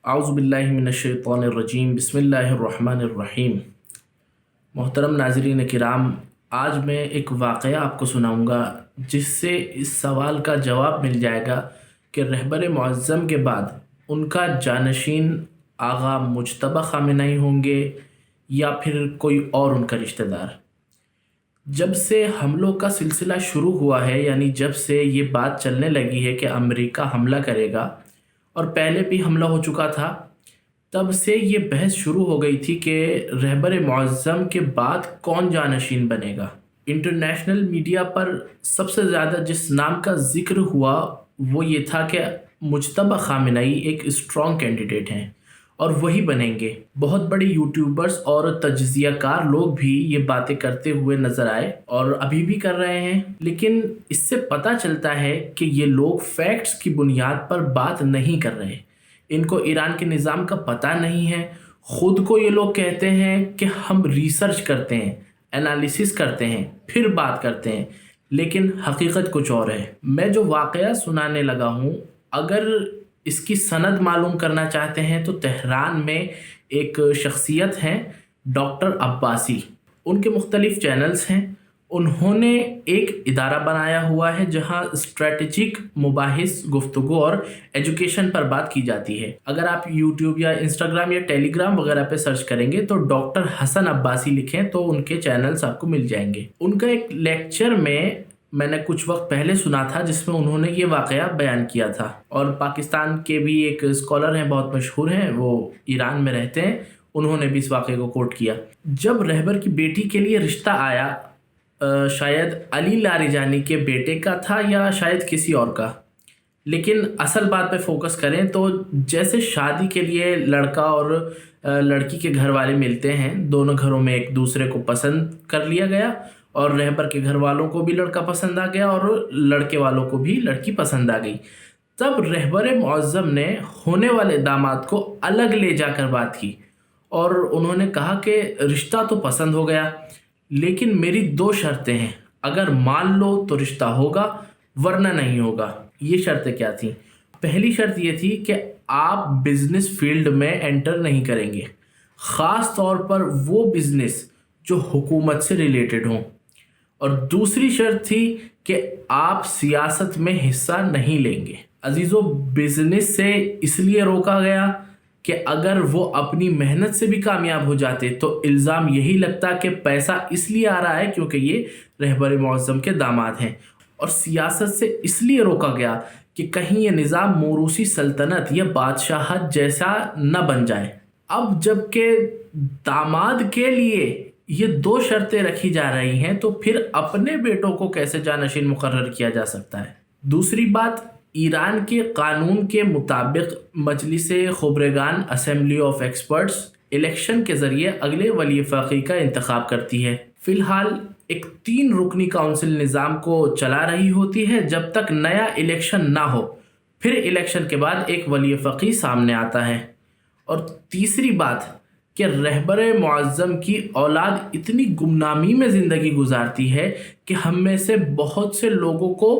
اعوذ باللہ من الشیطان الرجیم بسم اللہ الرحمن الرحیم۔ محترم ناظرین کرام، آج میں ایک واقعہ آپ کو سناؤں گا جس سے اس سوال کا جواب مل جائے گا کہ رہبر معظم کے بعد ان کا جانشین آغا مجتبی خامنہئی ہوں گے یا پھر کوئی اور ان کا رشتہ دار۔ جب سے حملوں کا سلسلہ شروع ہوا ہے، یعنی جب سے یہ بات چلنے لگی ہے کہ امریکہ حملہ کرے گا، اور پہلے بھی حملہ ہو چکا تھا، تب سے یہ بحث شروع ہو گئی تھی کہ رہبر معظم کے بعد کون جانشین بنے گا۔ انٹرنیشنل میڈیا پر سب سے زیادہ جس نام کا ذکر ہوا وہ یہ تھا کہ مجتبی خامنہئی ایک اسٹرانگ کینڈیڈیٹ ہیں اور وہی بنیں گے۔ بہت بڑے یوٹیوبرز اور تجزیہ کار لوگ بھی یہ باتیں کرتے ہوئے نظر آئے اور ابھی بھی کر رہے ہیں، لیکن اس سے پتہ چلتا ہے کہ یہ لوگ فیکٹس کی بنیاد پر بات نہیں کر رہے۔ ان کو ایران کے نظام کا پتہ نہیں ہے۔ خود کو یہ لوگ کہتے ہیں کہ ہم ریسرچ کرتے ہیں، انالیسس کرتے ہیں، پھر بات کرتے ہیں، لیکن حقیقت کچھ اور ہے۔ میں جو واقعہ سنانے لگا ہوں، اگر اس کی سند معلوم کرنا چاہتے ہیں تو تہران میں ایک شخصیت ہیں ڈاکٹر عباسی، ان کے مختلف چینلز ہیں۔ انہوں نے ایک ادارہ بنایا ہوا ہے جہاں اسٹریٹجک مباحث، گفتگو اور ایجوکیشن پر بات کی جاتی ہے۔ اگر آپ یوٹیوب یا انسٹاگرام یا ٹیلی گرام وغیرہ پہ سرچ کریں گے تو ڈاکٹر حسن عباسی لکھیں تو ان کے چینلز آپ کو مل جائیں گے۔ ان کا ایک لیکچر میں نے کچھ وقت پہلے سنا تھا جس میں انہوں نے یہ واقعہ بیان کیا تھا، اور پاکستان کے بھی ایک اسکالر ہیں، بہت مشہور ہیں، وہ ایران میں رہتے ہیں، انہوں نے بھی اس واقعے کو کوٹ کیا۔ جب رہبر کی بیٹی کے لیے رشتہ آیا، شاید علی لاریجانی کے بیٹے کا تھا یا شاید کسی اور کا، لیکن اصل بات پہ فوکس کریں تو جیسے شادی کے لیے لڑکا اور لڑکی کے گھر والے ملتے ہیں، دونوں گھروں میں ایک دوسرے کو پسند کر لیا گیا، اور رہبر کے گھر والوں کو بھی لڑکا پسند آ گیا اور لڑکے والوں کو بھی لڑکی پسند آ گئی۔ تب رہبر معظم نے ہونے والے داماد کو الگ لے جا کر بات کی اور انہوں نے کہا کہ رشتہ تو پسند ہو گیا، لیکن میری 2 شرطیں ہیں، اگر مان لو تو رشتہ ہوگا ورنہ نہیں ہوگا۔ یہ شرطیں کیا تھیں؟ پہلی شرط یہ تھی کہ آپ بزنس فیلڈ میں انٹر نہیں کریں گے، خاص طور پر وہ بزنس جو حکومت سے ریلیٹڈ ہوں، اور دوسری شرط تھی کہ آپ سیاست میں حصہ نہیں لیں گے۔ عزیزو، بزنس سے اس لیے روکا گیا کہ اگر وہ اپنی محنت سے بھی کامیاب ہو جاتے تو الزام یہی لگتا کہ پیسہ اس لیے آ رہا ہے کیونکہ یہ رہبر معظم کے داماد ہیں، اور سیاست سے اس لیے روکا گیا کہ کہیں یہ نظام موروثی سلطنت یا بادشاہت جیسا نہ بن جائے۔ اب جب کہ داماد کے لیے یہ 2 شرطیں رکھی جا رہی ہیں تو پھر اپنے بیٹوں کو کیسے جانشین مقرر کیا جا سکتا ہے؟ دوسری بات، ایران کے قانون کے مطابق مجلس خبرگان اسمبلی آف ایکسپرٹس الیکشن کے ذریعے اگلے ولی فقیہ کا انتخاب کرتی ہے۔ فی الحال ایک 3 رکنی کونسل نظام کو چلا رہی ہوتی ہے جب تک نیا الیکشن نہ ہو، پھر الیکشن کے بعد ایک ولی فقیہ سامنے آتا ہے۔ اور تیسری بات کہ رہبر معظم کی اولاد اتنی گمنامی میں زندگی گزارتی ہے کہ ہم میں سے بہت سے لوگوں کو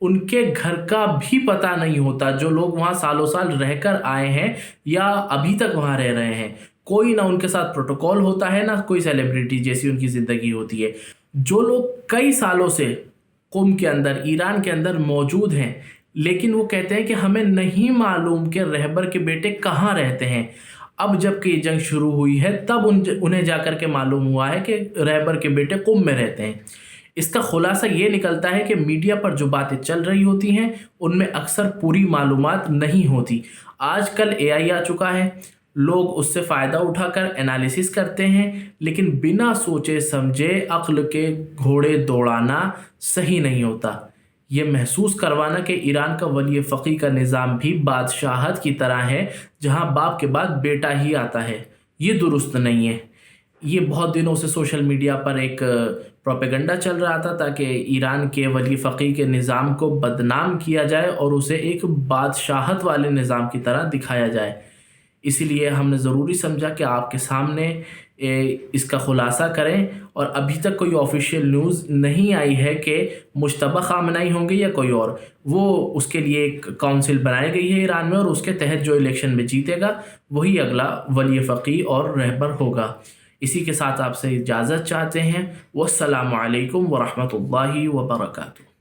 ان کے گھر کا بھی پتہ نہیں ہوتا، جو لوگ وہاں سالوں سال رہ کر آئے ہیں یا ابھی تک وہاں رہ رہے ہیں۔ کوئی نہ ان کے ساتھ پروٹوکول ہوتا ہے، نہ کوئی سیلیبریٹی جیسی ان کی زندگی ہوتی ہے۔ جو لوگ کئی سالوں سے قم کے اندر، ایران کے اندر موجود ہیں، لیکن وہ کہتے ہیں کہ ہمیں نہیں معلوم کہ رہبر کے بیٹے کہاں رہتے ہیں۔ اب جب کہ یہ جنگ شروع ہوئی ہے تب انہیں جا کر کے معلوم ہوا ہے کہ رہبر کے بیٹے قم میں رہتے ہیں۔ اس کا خلاصہ یہ نکلتا ہے کہ میڈیا پر جو باتیں چل رہی ہوتی ہیں ان میں اکثر پوری معلومات نہیں ہوتی۔ آج کل AI آ چکا ہے، لوگ اس سے فائدہ اٹھا کر انالیسس کرتے ہیں، لیکن بنا سوچے سمجھے عقل کے گھوڑے دوڑانا صحیح نہیں ہوتا۔ یہ محسوس کروانا کہ ایران کا ولی فقیہ کا نظام بھی بادشاہت کی طرح ہے جہاں باپ کے بعد بیٹا ہی آتا ہے، یہ درست نہیں ہے۔ یہ بہت دنوں سے سوشل میڈیا پر ایک پروپیگنڈا چل رہا تھا تاکہ ایران کے ولی فقیہ کے نظام کو بدنام کیا جائے اور اسے ایک بادشاہت والے نظام کی طرح دکھایا جائے۔ اسی لیے ہم نے ضروری سمجھا کہ آپ کے سامنے اس کا خلاصہ کریں، اور ابھی تک کوئی آفیشیل نیوز نہیں آئی ہے کہ مشتبہ خامنہئی ہوں گے یا کوئی اور، وہ اس کے لیے ایک کونسل بنائی گئی ہے ایران میں، اور اس کے تحت جو الیکشن میں جیتے گا وہی اگلا ولی فقیہ اور رہبر ہوگا۔ اسی کے ساتھ آپ سے اجازت چاہتے ہیں، والسلام علیکم ورحمۃ اللہ وبرکاتہ۔